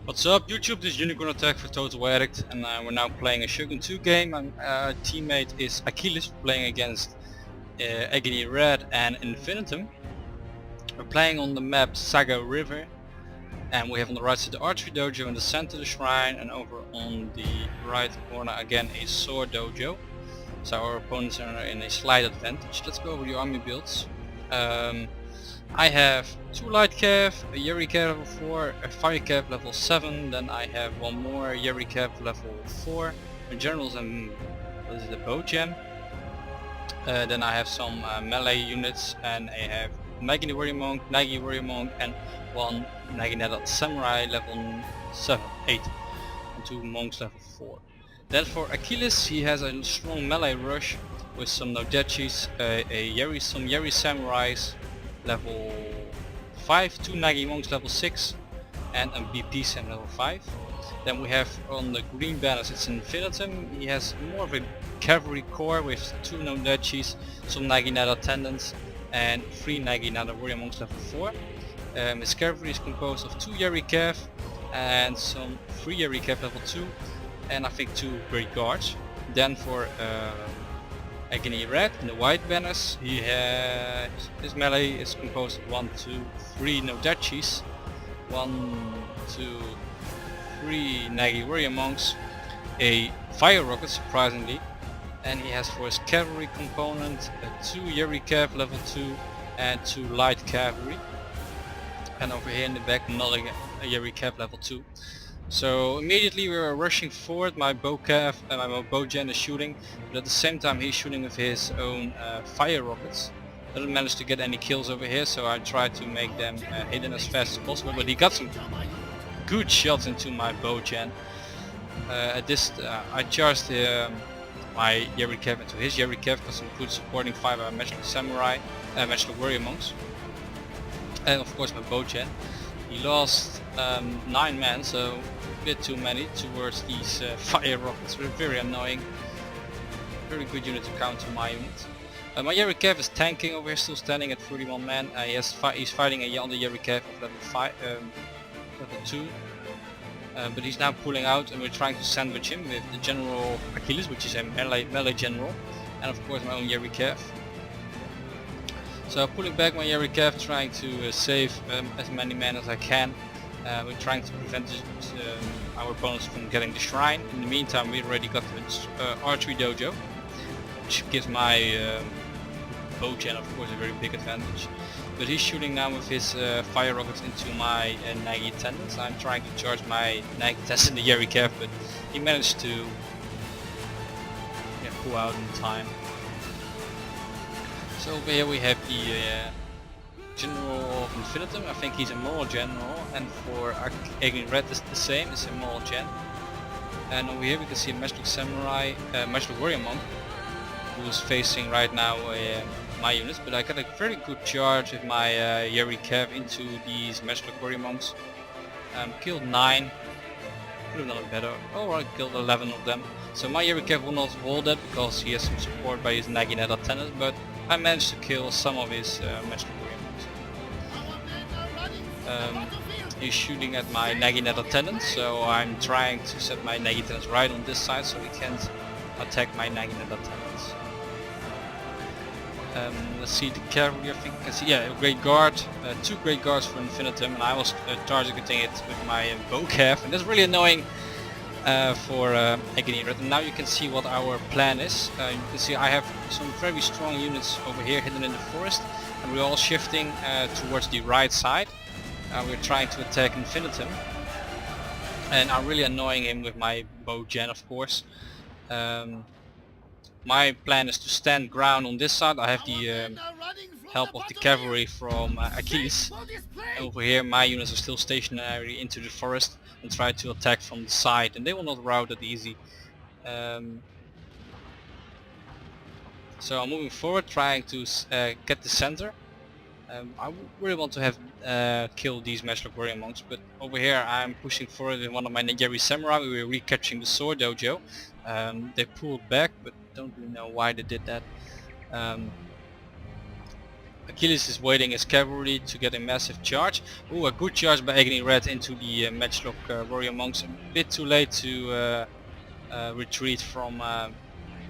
What's up YouTube, this is Unicornattack for TotalWarEdict and we're now playing a Shogun 2 game. My teammate is Achilles, playing against Agony Red and Infinitum. We're playing on the map Saga River, and we have on the right side the archery dojo, in the center the shrine, and over on the right corner again a sword dojo. So our opponents are in a slight advantage. Let's go over the army builds. I have 2 light cav, a Yeri cav level 4, a fire cav level 7, then I have one more Yeri cav level 4, a generals and this is the bow gem. Then I have some melee units, and I have Nagi warrior monk, Nagi warrior monk, and one Nagi samurai level 8, and 2 monks level 4. Then for Achilles, he has a strong melee rush with some Nodechis, some Yeri samurais level 5, 2 Nagi monks level 6, and a BP Sam level 5. Then we have on the green banners, it's Infinitum. He has more of a cavalry corps with 2 Nodechis, some Naginata attendants, and 3 Naginata warrior monks level 4. His cavalry is composed of 2 Yeri cav and some 3 Yeri cav level 2, and I think 2 great guards. Then for Agony Red in the white banners, he has his melee is composed of 1, 2, 3 Nodechis, 1, 2, 3 Nagi warrior monks, a fire rocket surprisingly, and he has for his cavalry component 2 Yeri cav level 2 and 2 light cavalry, and over here in the back another Yeri cav level 2. So immediately we were rushing forward. My bow cav and my bow gen is shooting, but at the same time he's shooting with his own fire rockets. Doesn't manage to get any kills over here, so I try to make them hidden as fast as possible, but he got some good shots into my bow gen. At this I charged my Yeri cav into his Yeri cav, got some good supporting 5 matchless samurai, matchless warrior monks, and of course my bow gen. He lost 9 men, so a bit too many towards these fire rockets. They're very annoying. Very good unit to counter my unit. My Yeri cav is tanking over here, still standing at 41 men. He's fighting a other Yeri cav of level 2. But he's now pulling out, and we're trying to sandwich him with the General Achilles, which is a melee general, and of course my own Yeri cav. So pulling back my Yeri cav, trying to save as many men as I can. We're trying to prevent our opponents from getting the shrine. In the meantime, we already got the archery dojo, which gives my bow gen of course a very big advantage. But he's shooting now with his fire rockets into my Nagi attendants. I'm trying to charge my Nagi attendants in the Yeri cav, but he managed to pull out in time. So over here we have the General of Infinitum. I think he's a moral general, and for Agony Red is the same, it's a moral gen. And over here we can see a matchless samurai, matchless warrior monk, who is facing right now my units. But I got a very good charge with my Yeri cav into these matchless warrior monks. Killed 9. Could have done it better. Oh, I killed 11 of them. So my Yeri cav will not hold that because he has some support by his Naginata attendants, but I managed to kill some of his matchless warrior monks. He's shooting at my Naginata attendants, so I'm trying to set my Nagi attendants right on this side so he can't attack my Naginata attendants. Let's see the cavalry. I think I can see, a great guard, 2 great guards for Infinitum, and I was targeting it with my bow cav, and that's really annoying for Agony Red. And now you can see what our plan is. You can see I have some very strong units over here hidden in the forest, and we're all shifting towards the right side. We're trying to attack Infinitum, and I'm really annoying him with my bow gen of course. My plan is to stand ground on this side. I have the help of the cavalry from Achilles. Over here my units are still stationary into the forest and try to attack from the side, and they will not rout that easy. So I'm moving forward, trying to get the center. I really want to have killed these matchless warrior monks, but over here I'm pushing forward with one of my Yeri samurai. We were recapturing the sword dojo. They pulled back, but don't really know why they did that. Achilles is waiting his cavalry to get a massive charge. Ooh, a good charge by Agony Red into the matchlock warrior monks. A bit too late to retreat from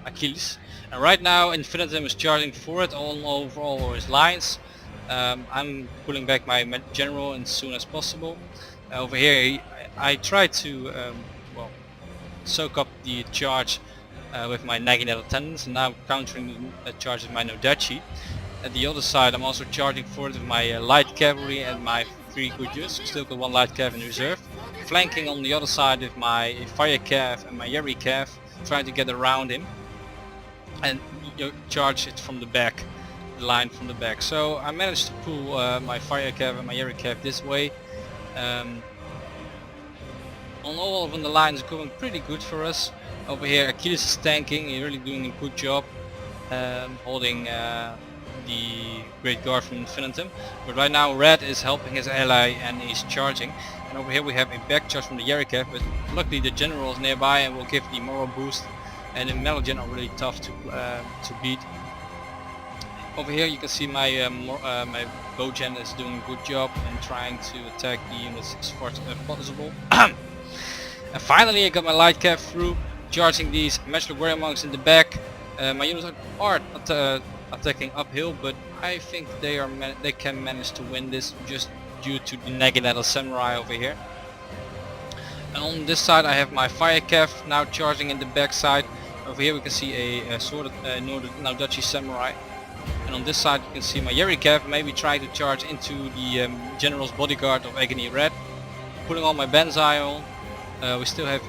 Achilles. And right now Infinitum is charging for it all over all his lines. I'm pulling back my general as soon as possible. Over here I try to well, soak up the charge with my nagging attendants, and now countering the charge with my Nodachi. At the other side I'm also charging for it with my light cavalry and my 3 good units. Still got 1 light cav in reserve. Flanking on the other side with my fire cav and my Yeri cav, trying to get around him and charge it from the back, the line from the back. So I managed to pull my fire cav and my Yeri cav this way. On all of them the line is going pretty good for us. Over here Achilles is tanking, he's really doing a good job holding the Great Guard from Infinitum. But right now Red is helping his ally and he's charging. And over here we have a back charge from the Yeri cav, but luckily the general is nearby and will give the moral boost. And the Melogen are really tough to beat. Over here you can see my my Bowgen is doing a good job and trying to attack the units as far as possible. And finally I got my light cav through, charging these matchlock warrior monks in the back. My units are attacking uphill, but I think they can manage to win this just due to the Naginata Samurai over here. And on this side I have my fire cav now charging in the back side. Over here we can see a sword Nodachi Samurai. And on this side you can see my Yeri cav maybe trying to charge into the general's bodyguard of Agony Red. Putting all my Banzai on. We still have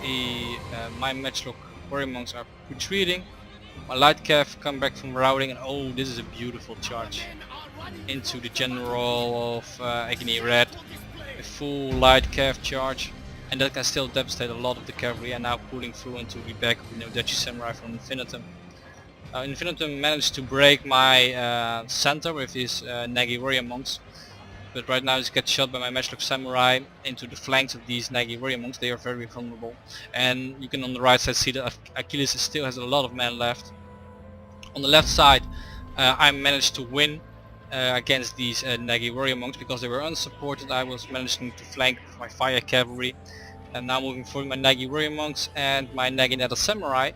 my matchlock warrior monks are retreating. My light cav come back from routing, and oh, this is a beautiful charge into the general of Agony Red. A full light cav charge, and that can still devastate a lot of the cavalry, and now pulling through into the back of the Nodachi Samurai from Infinitum. Infinitum managed to break my center with his Nagi warrior monks, but right now he gets shot by my matchlock Samurai into the flanks of these Nagi warrior monks. They are very vulnerable, and you can on the right side see that Achilles still has a lot of men left. On the left side I managed to win against these Nagi warrior monks because they were unsupported. I was managing to flank with my fire cavalry, and now moving forward my Nagi warrior monks and my Naginata Samurai.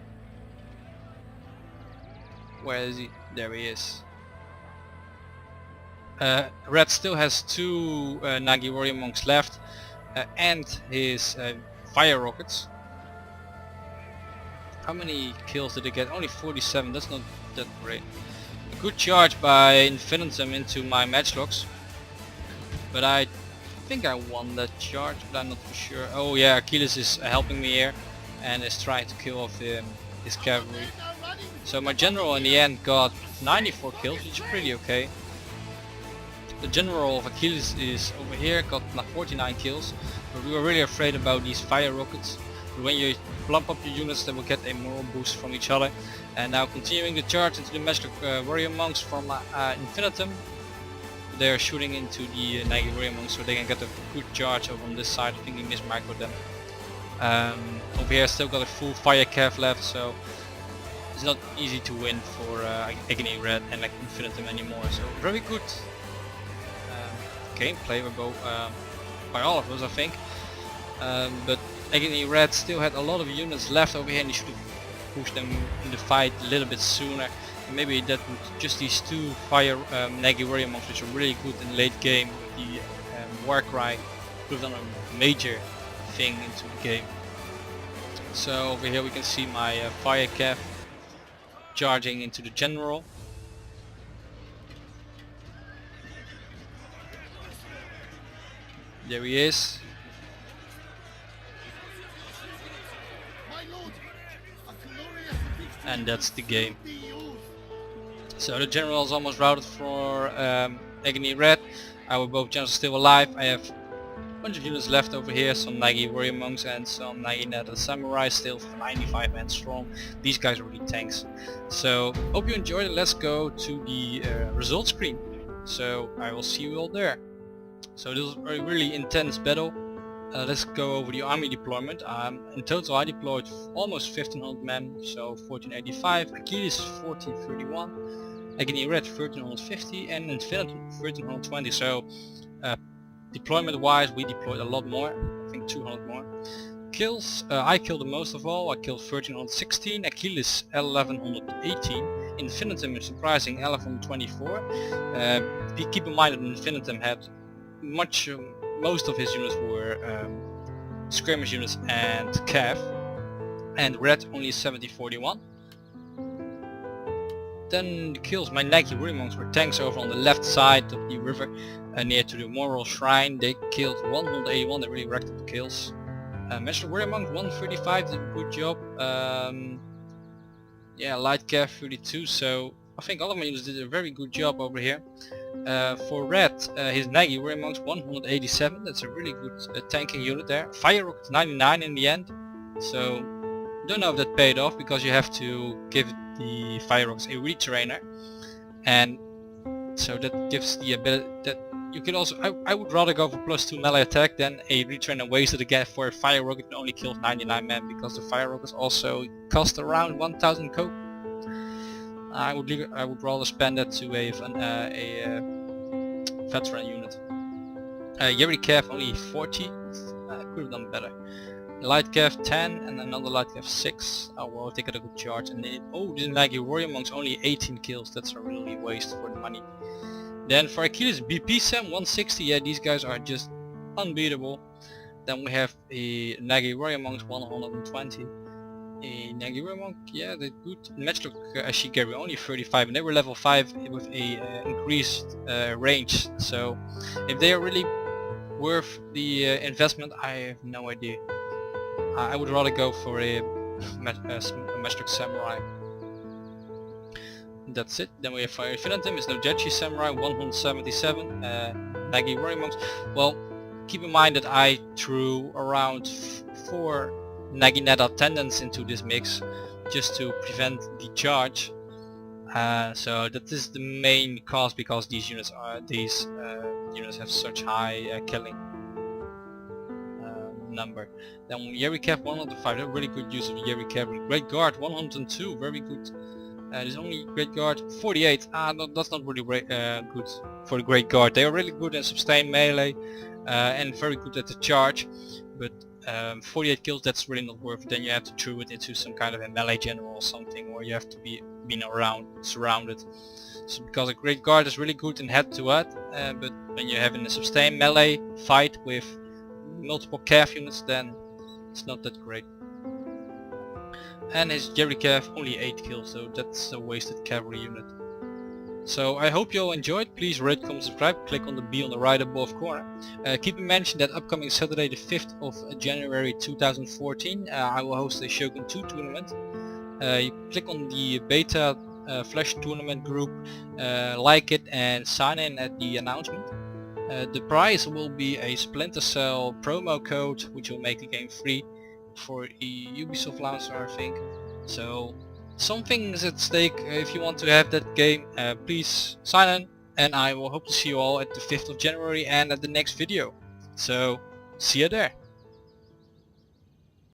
Where is he? There he is. Red still has 2 Nagi warrior monks left and his fire rockets. How many kills did he get? Only 47, that's not that great. A good charge by Infinitum into my matchlocks, but I think I won that charge, but I'm not for sure. Oh yeah, Achilles is helping me here and is trying to kill off his cavalry. So my general in the end got 94 kills, which is pretty okay. The general of Achilles is over here, got 49 kills, but we were really afraid about these fire rockets. But when you plump up your units, they will get a moral boost from each other. And now continuing the charge into the matchlock warrior monks from Infinitum. They are shooting into the Nagi warrior monks, so they can get a good charge over on this side. I think he mismicroed them. Over here still got a full fire cav left, so it's not easy to win for Agony Red and like Infinitum anymore. So very good gameplay by all of us, I think. But Agony Red still had a lot of units left over here, and he should have pushed them in the fight a little bit sooner. And maybe that would just these 2 fire Nagi warrior monks, which are really good in late game with the war cry, could have done a major thing into the game. So over here we can see my fire cav charging into the general. There he is. And that's the game. So the general is almost routed for Agony Red. Our both generals are still alive. I have a bunch of units left over here, some Nagi warrior monks and some Naginata Samurai, still 95 men strong. These guys are really tanks. So hope you enjoyed it. Let's go to the result screen. So I will see you all there. So this was a really intense battle. Let's go over the army deployment. In total I deployed almost 1500 men, so 1485. Achilles 1431. Agony Red 1350 and Infinitum 1320. So deployment wise we deployed a lot more, I think 200 more. Kills, I killed the most of all. I killed 1316, Achilles 1118, Infinitum is surprising 1124. Keep in mind that Infinitum had most of his units were skirmish units and cav, and Red only 7041. Then the kills, my Nagi Monks were tanks over on the left side of the river near to the Moral Shrine. They killed 181, they really racked up the kills. Master Warrior Monk 135 did a good job. Yeah, Light Cav 32, so I think all of my units did a very good job over here. For Red, his Nagi Warrior Monks 187, that's a really good tanking unit there. Fire Rocket 99 in the end, so don't know if that paid off because you have to give the Fire Rockets a retrainer, and so that gives the ability that you can also, I would rather go for +2 melee attack than a retrainer wasted again for a Fire Rocket that only kills 99 men, because the Fire Rockets also cost around 1000 coke. I would rather spend that to a veteran unit. Yeri Cav only 40, could have done better. Light Cav 10 and another Light Cav 6. Oh well, they got a good charge. And then, oh, this Nagi Warrior Monks only 18 kills. That's a really waste for the money. Then for Achilles, BP Sam 160. Yeah, these guys are just unbeatable. Then we have a Nagi Warrior Monks 120. A Nagi Warrior Monk, yeah, they're good. Matchlock Ashigari only 35, and they were level 5 with a increased range. So if they are really worth the investment, I have no idea. I would rather go for a Matchlock Samurai. That's it. Then we have Fire Infinitum, it's no Judgy Samurai 177. Nagi Warrior Monks. Well, keep in mind that I threw around 4 Naginata attendants into this mix just to prevent the charge. So that is the main cause, because these units have such high killing number. Then Yeri Cav 105, they're really good use of Yeri Cav. Great Guard 102, very good. There's only Great Guard 48. No, that's not really good for the Great Guard. They are really good in sustain melee and very good at the charge, but 48 kills, that's really not worth it. Then you have to throw it into some kind of a melee general or something, or you have to be surrounded. So because a Great Guard is really good in head-to-head, but when you're having a sustained melee fight with multiple cav units, then it's not that great. And his Jerry Cav only 8 kills, so that's a wasted cavalry unit. So I hope you all enjoyed. Please rate, comment, subscribe, click on the bell on the right above corner. Keep in mention that upcoming Saturday the 5th of January 2014 I will host a Shogun 2 tournament. You click on the beta flash tournament group, like it and sign in at the announcement. The prize will be a Splinter Cell promo code which will make the game free for a Ubisoft launcher, I think. So something is at stake. If you want to have that game, please sign in, and I will hope to see you all at the 5th of January and at the next video. So see you there.